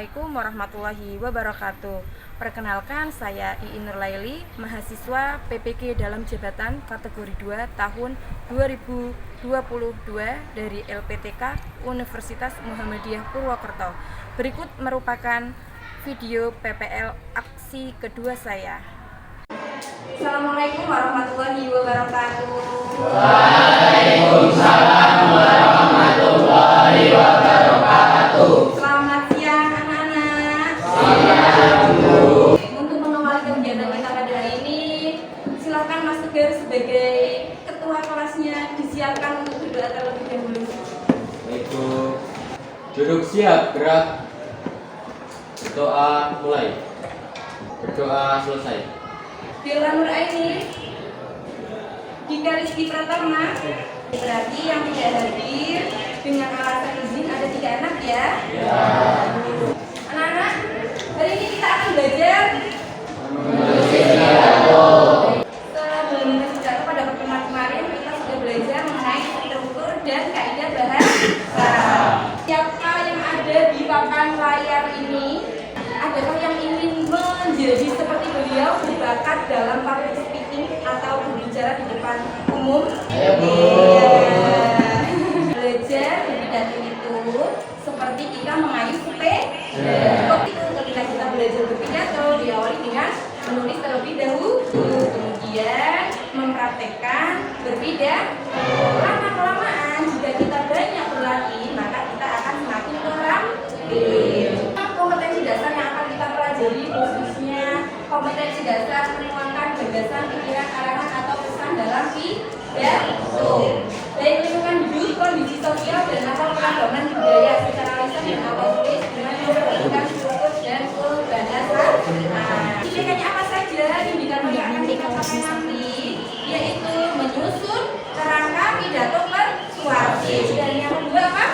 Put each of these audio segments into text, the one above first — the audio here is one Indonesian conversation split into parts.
Assalamualaikum warahmatullahi wabarakatuh. Perkenalkan, saya Iin Nurlaili, mahasiswa PPG dalam jabatan kategori 2 tahun 2022 dari LPTK Universitas Muhammadiyah Purwokerto. Berikut merupakan video PPL aksi kedua saya. Assalamualaikum warahmatullahi wabarakatuh. Waalaikumsalam warahmatullahi wabarakatuh. Selamat siang anak-anak. Siang, Bu. Untuk mengawali kegiatan kita pada hari ini, silakan Mas Tegar sebagai ketua kelasnya disiapkan untuk berdoa terlebih dahulu. Baik, Bu. Duduk siap, gerak. Berdoa mulai. Berdoa selesai. Bila Nur Aini, Dika Rizky Pratama, berarti yang tidak hadir dengan alasan izin ada 3 anak ya. Ya. Anak-anak, hari ini kita akan belajar sebelum pidato. Pada pertemuan kemarin kita sudah belajar mengenai struktur dan kaidah bahasa. Siapa yang ada di papan layar ini? Adakah yang ingin menjadi seperti beliau, berbakat dalam public speaking atau berbicara di depan umum? Ayo, Bu. Belajar berpidato itu seperti kita mengayuh sepeda. Ketika kita belajar berpidato diawali dengan menulis terlebih dahulu, kemudian mempraktekkan berpidato. Lama-kelamaan jika kita banyak berlatih, maka kita akan semakin terampil. Kompetensi dasar yang akan kita pelajari khususnya kompetensi dasar menuangkan gagasan, pikiran, arahan atau pesan dalam pidato. Baik lingkungan hidup, kondisi sosial dan atau keragaman budaya secara lisan dan atau tulis dengan memperhatikan struktur dan kebahasaan. Tindakannya apa saja indikator yang akan kita pakai nanti, yaitu menyusun kerangka pidato persuasif. Dan yang kedua apa?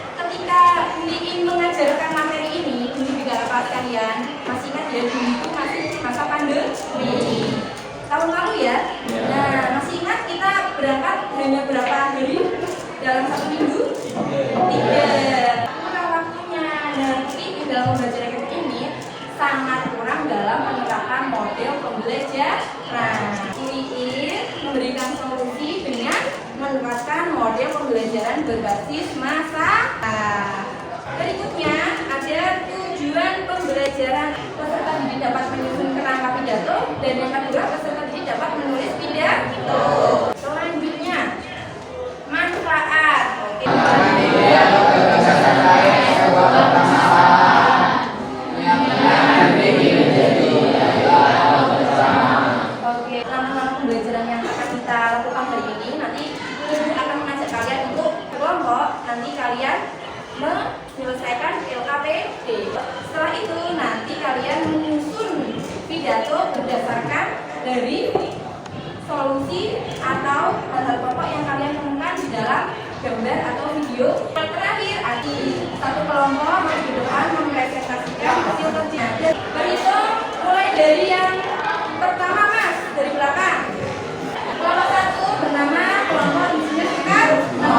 Ketika ingin mengajarkan materi ini, ini juga rapat kalian masih ingat ya, dulu itu masih masa pandemi tahun lalu ya. Nah, masih ingat kita berangkat hanya berapa hari dalam 1 minggu? 3. Kurang waktunya. Nanti di dalam pembelajaran ini sangat kurang dalam penerapan model pembelajaran. Ini memberikan solusi dengan menerapkan model pembelajaran berbasis masalah. Berikutnya ada tujuan pembelajaran. Peserta didik dapat menyusun kerangka pidato, dan yang kedua peserta didik dapat menulis pidato. Selanjutnya manfaat. Oke, langkah-langkah pembelajaran yang akan kita lakukan hari ini, nanti ibu akan mengajak kalian untuk kelompok. Nanti kalian menyelesaikan LKPD. Setelah itu nanti kalian menyusun pidato berdasarkan dari solusi atau hal-hal pokok yang kalian temukan di dalam gambar atau video. Yang terakhir, di satu kelompok maju ke depan mempresentasikan hasil kerja. Berhitung mulai dari yang pertama, Mas, dari belakang. Kelompok 1 bernama kelompok insinyur Soekarno.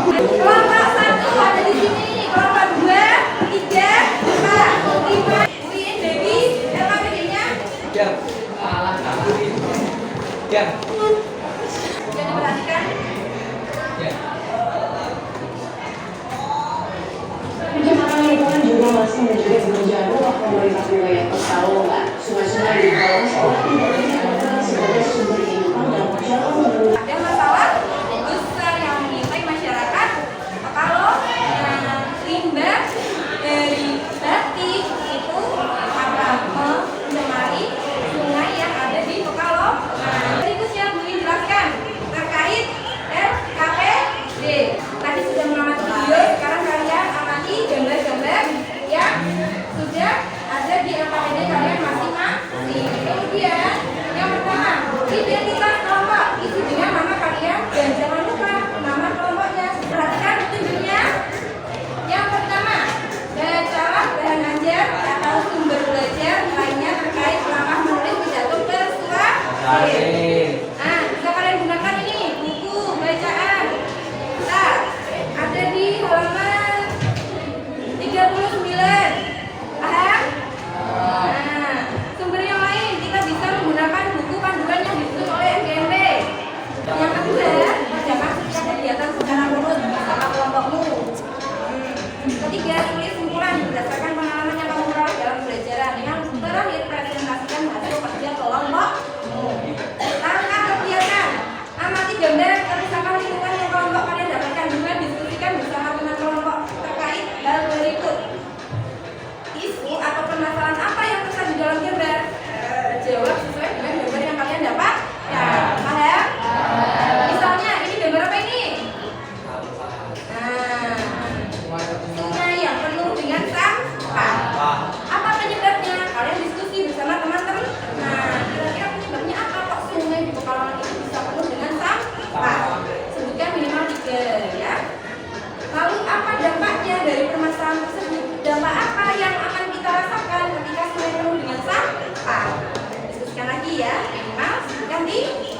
Kelompok 1 ada di sini. Kelompok 2, 3, 4, 5. Win, Dewi, LKPD-nya? Ya. Ya. Sudah diperhatikan? Ya. Pencemaran lingkungan juga masih menjadi pekerjaan rumah pemerintah wilayah Kota Longgar. Sungai-sungai di bawah seolah tidak digunakan sebagai sumber kehidupan dan masyarakat mengeluh. Ada masalah besar yang mengintai masyarakat kalau limbah dari batik itu akan mencemari sungai yang ada di Pekalongan. Berikutnya Bu jelaskan terkait LKPD. Tadi sudah mengamati video, sekarang kalian amati gambar-gambar yang sudah ada di LKPD kalian masing-masing. Kemudian yang pertama, identitas kelompok, isi dengan nama kalian dan jangan lupa nama kelompoknya. Perhatikan petunjuknya. Yang pertama, bacalah bahan ajar atau sumber belajar lainnya terkait langkah menulis pidato persuasif. Nah, bisa kalian gunakan ini buku bacaan. Nah, ada di halaman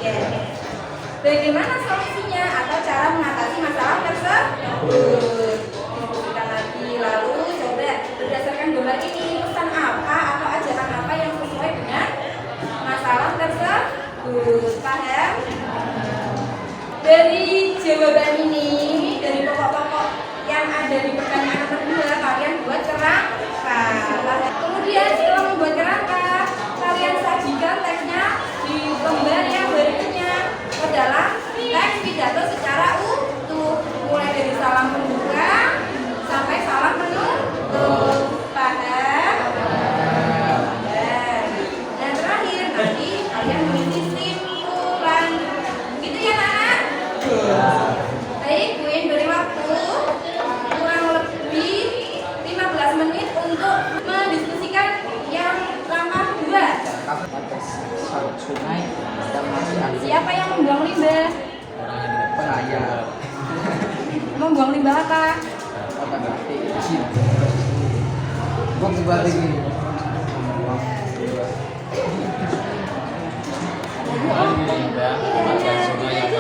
Oke. Bagaimana solusinya atau cara mengatasi masalah tersebut? Diskusikan lagi. Lalu coba berdasarkan gambar ini pesan apa atau ajaran apa yang sesuai dengan masalah tersebut. Paham? Dari jawaban ini, dari pokok-pokok yang ada di pertanyaan nomor 2, kalian buat kerangka. Kemudian setelah membuat kerangka, kalian sajikan teksnya di lembar yang berikutnya ke dalam teks pidato secara utuh, mulai dari salam pembuka sampai salam penutup. Paham? Dan terakhir nanti kalian mengisi simpulan. Gitu ya, Nak? Baik, Queen beri waktu kurang lebih 15 menit untuk mendiskusikan yang langkah 2. Sungai dan masih aktif Siapa yang membuang limbah? pengayak Membuang limbah apa? otak batik izin box batik ini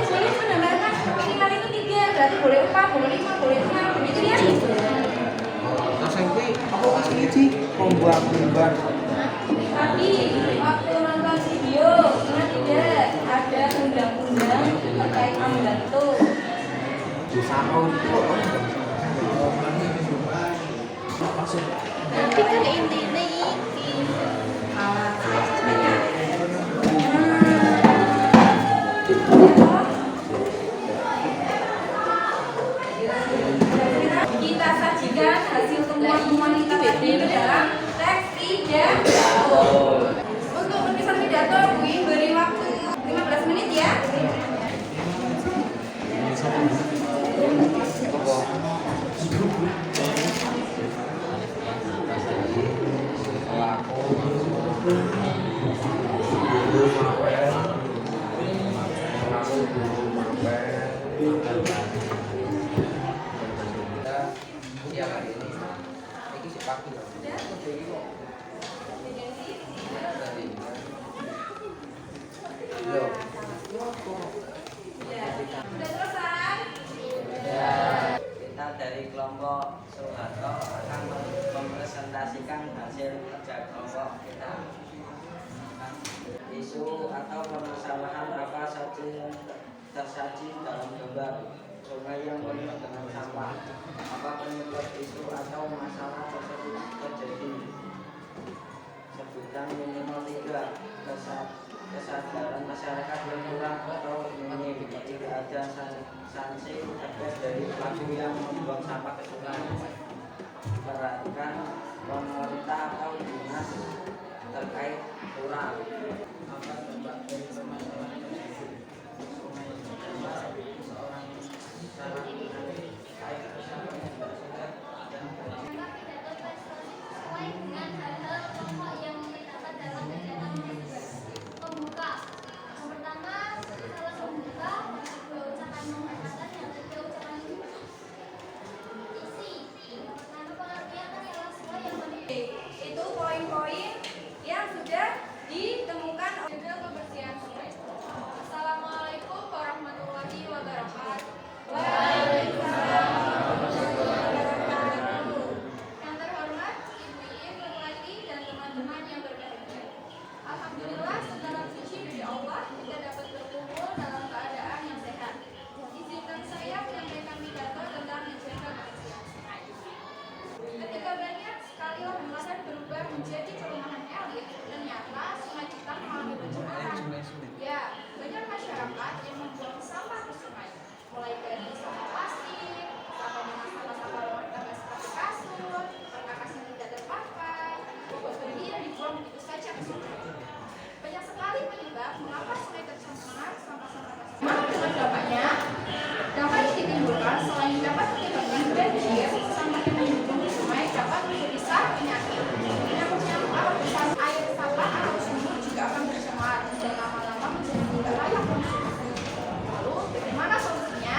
Boleh menambahkan minimal itu 3, berarti boleh 4, boleh 5, boleh 6, begitu ya? terus yang ini apa asli sih membuang limbah Tapi waktu nonton video, ingat tidak ada undang-undang terkait amdal itu. sama itu maksud Tapi kan intinya iki alat kita sajikan hasil temuan-temuan kita tadi ke dalam teks pidato. Untuk penulisan pidato, Queen beri waktu 15 menit ya. siang hari ini si pagi loh Sudah selesai? Kita dari kelompok Soeharto akan mempresentasikan hasil kerja kelompok kita. Isu atau permasalahan apa saja yang tersaji dalam gambar sungai yang penuh dengan sampah. Apa penyebab isu atau masalah tersebut terjadi? Sebutkan minimal 3 kesadaran masyarakat yang kurang atau minim. Jika ada sanksi tegas dari pelaku yang membuang sampah ke sungai. Perhatikan pemerintah atau dinas terkait kurang. Apa sebab dari permasalahan tersebut? Sungai seorang salah kait bersama yang sudah dan sesuai dengan hal-hal pokok yang terdapat dalam kegiatan tersebut. Pembuka. Yang pertama, salah pembuka, dua ucapan penghormatan, yang ketiga ucapan isi. Karena pengertian adalah sesuai yang benar. Itu poin-poin yang sudah ditemukan oleh kebersihan sungai. Assalamualaikum warahmatullahi wabarakatuh. Waalaikumsalam warahmatullahi wabarakatuh. Yang terhormat, Ibu-ibu, Bupati, dan teman-teman yang berbahagia. Alhamdulillah, segala puji bagi Allah, kita dapat berkumpul dalam keadaan yang sehat. Izinkan saya menyampaikan pidato tentang menjaga kebersihan sungai. Ketika banyak sekali lahan lahan berubah menjadi perumahan elit, ternyata sungai kita mengalami pencemaran. Ya, banyak masyarakat yang membuang sampah ke sungai, mulai dari sampah plastik, sampah bekas sampah rumah tangga seperti kasur, perkakas yang tidak terpakai, bobot bayi yang dibuang begitu saja ke sungai. Banyak sekali penyebab mengapa sungai tercemar sampah-sampah tersebut. Mana dengan dampaknya? Dampak yang ditimbulkan selain dapat menyebabkan banjir, sampah yang menyumbang ke sungai dapat bisa penyakit. Penyakitnya apa? Air sampah atau sumur juga akan tercemar dan lama-lama menjadi tidak layak konsumsi. Lalu bagaimana solusinya?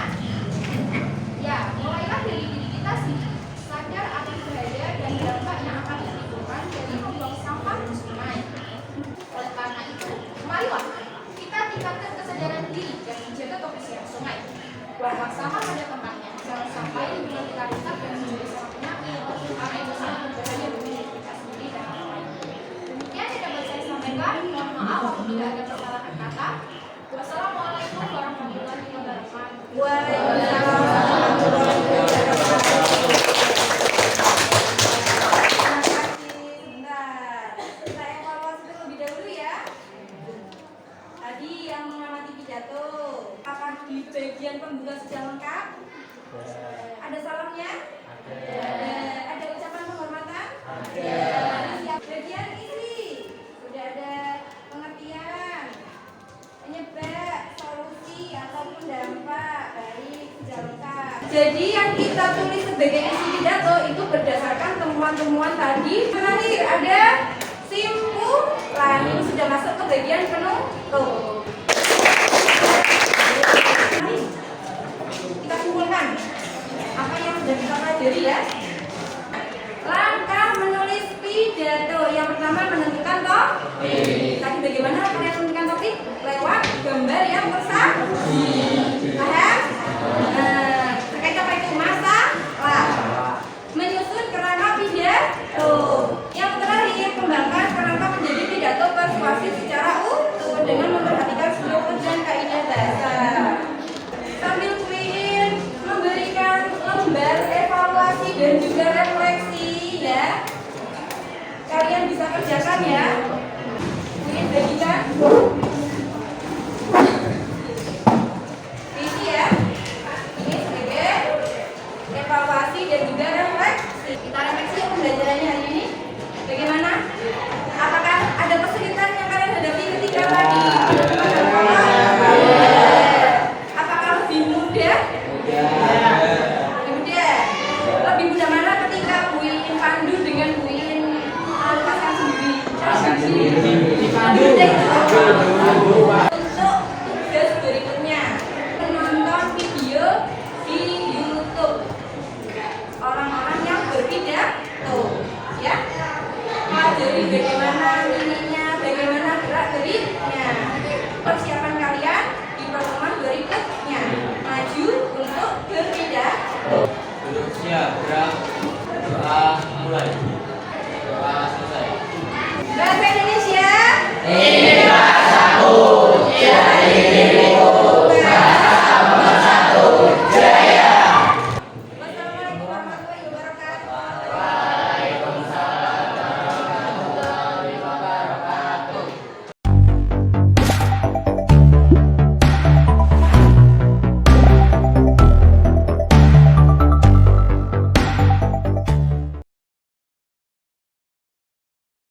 Ya, mulailah dari diri kita sendiri. Sadar akan bahaya dan dampak yang akan ditimbulkan dari membuang sampah ke sungai. Oleh karena itu, marilah kita tingkatkan kesadaran bahwa sama pada tempatnya. Jangan sampai hubungan kita rusak dan menjadi salah penyakit karena itu sangat berbahaya bagi diri kita sendiri dan orang lain. Demikian yang dapat saya sampaikan. Mohon maaf apabila ada kesalahan kata. Wassalamualaikum warahmatullahi wabarakatuh. Waalaikumsalam warahmatullahi wabarakatuh. Terima kasih. Sebentar. Kita evaluasi terlebih dahulu ya. Tadi yang mengamati pidato, apakah di bagian pembuka sudah lengkap? Ada salamnya? Ada ucapan penghormatan? Siap. Bagian isi sudah ada pengertian, penyebab, solusi ataupun dampak. Baik, sudah lengkap. Jadi yang kita tulis sebagai isi pidato itu berdasarkan temuan-temuan tadi. Terakhir ada simpulan. Ini sudah masuk ke bagian penutup. Kita simpulkan apa yang sudah kita pelajari ya. Langkah menulis pidato. Yang pertama menentukan topik. Tadi bagaimana kalian menentukan topik? Lewat gambar yang tersaji. Paham? Terkait apa itu masalah. Menyusun kerangka pidato. Yang terakhir kembangkan kerangka menjadi pidato persuasif secara utuh dengan memperhatikan struktur dan kaidah bahasa. Sambil Queen memberikan lembar evaluasi dan juga refleksi ya. Kalian bisa kerjakan ya. Queen bagikan. Ini ya. Ini sebagai evaluasi dan juga refleksi. Kita refleksi pembelajarannya hari ini. Bagaimana? Apakah ada kesulitan yang kalian hadapi ketika tadi? Apakah lebih mudah? Lebih mudah. Lebih mudah mana ketika Buin pandu dengan Buin pasang sendiri? Mudah itu. Untuk tugas berikutnya, menonton video di YouTube orang-orang yang berpidato, ya. Pelajari bagaimana ininya, bagaimana gerak-geriknya. Persiapan kalian di pertemuan berikutnya. Maju untuk berpidato. Duduk siap, gerak. Doa mulai. Doa selesai. Bahasa Indonesia.